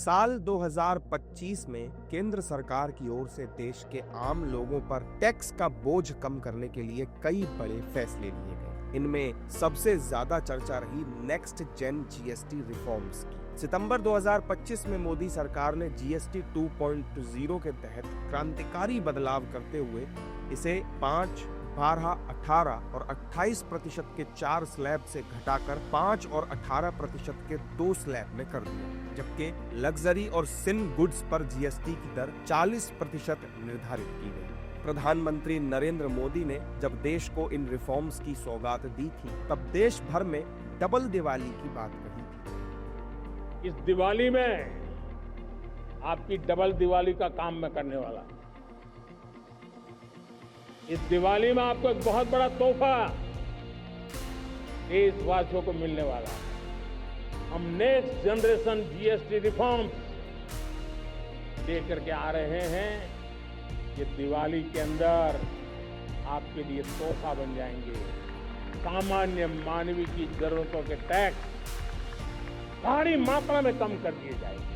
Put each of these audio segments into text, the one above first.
साल 2025 में केंद्र सरकार की ओर से देश के आम लोगों पर टैक्स का बोझ कम करने के लिए कई बड़े फैसले लिए गए। इनमें सबसे ज्यादा चर्चा रही नेक्स्ट जेन जीएसटी रिफॉर्म्स की। सितंबर 2025 में मोदी सरकार ने जीएसटी 2.0 के तहत क्रांतिकारी बदलाव करते हुए इसे 5, 12, 18 और 28% के 4 स्लैब से घटाकर 5 और 18% के 2 स्लैब में कर दिया, जबकि लग्जरी और सिन गुड्स पर जीएसटी की दर 40% निर्धारित की गई। प्रधानमंत्री नरेंद्र मोदी ने जब देश को इन रिफॉर्म्स की सौगात दी थी, तब देश भर में डबल दिवाली की बात कही। इस दिवाली में आपकी डबल दिवाली का काम मैं करने वाला हूं। इस दिवाली में आपको एक बहुत बड़ा तोहफा देशवासियों को मिलने वाला है। हम नेक्स्ट जनरेशन जीएसटी रिफॉर्म लेकर के आ रहे हैं। ये दिवाली के अंदर आपके लिए तोहफा बन जाएंगे। सामान्य मानवीय की जरूरतों के टैक्स भारी मात्रा में कम कर दिए जाएंगे।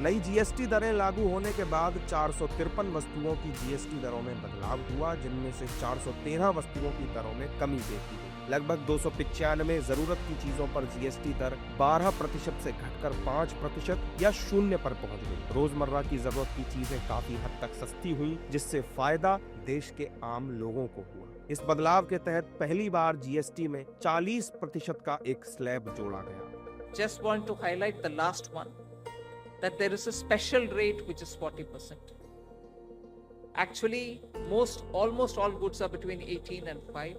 नई जीएसटी दरें लागू होने के बाद 453 वस्तुओं की जीएसटी दरों में बदलाव हुआ, जिनमें से 413 वस्तुओं की दरों में कमी देखी गई। लगभग 295 जरूरत की चीजों पर जीएसटी दर 12% से घटकर 5% या 0 पर पहुंच गई। रोजमर्रा की जरूरत की चीजें काफी हद तक सस्ती हुई, जिससे फायदा देश के आम लोगों को हुआ। इस बदलाव के तहत पहली बार जीएसटी में 40% का एक स्लैब जोड़ा गया। Just want to highlight the last one, that there is a special rate which is 40%. Actually, almost all goods are between 18 and 5.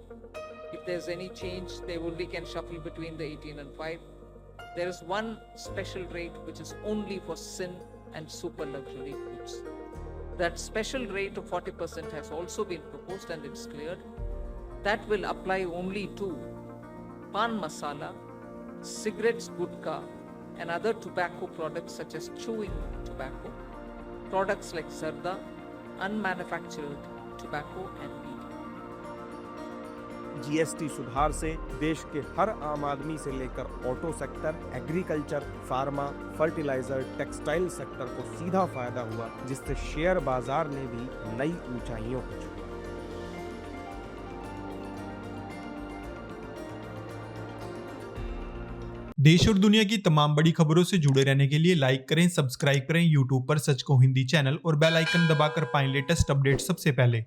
If there's any change, they only can shuffle between the 18 and 5. There is one special rate which is only for sin and super luxury goods. That special rate of 40% has also been proposed and it's cleared. That will apply only to pan masala, cigarettes, gutka, and other tobacco products such as chewing tobacco, products like zarda, unmanufactured tobacco and weed. GST सुधार से देश के हर आम आदमी से लेकर auto sector, agriculture, pharma, fertiliser, textile sector को सीधा फायदा हुआ, जिससे शेयर बाजार ने भी नई ऊंचाइयों को छुआ। देश और दुनिया की तमाम बड़ी खबरों से जुड़े रहने के लिए लाइक करें, सब्सक्राइब करें यूट्यूब पर सच को हिंदी चैनल और बेल आइकन दबाकर पाएं लेटेस्ट अपडेट सबसे पहले।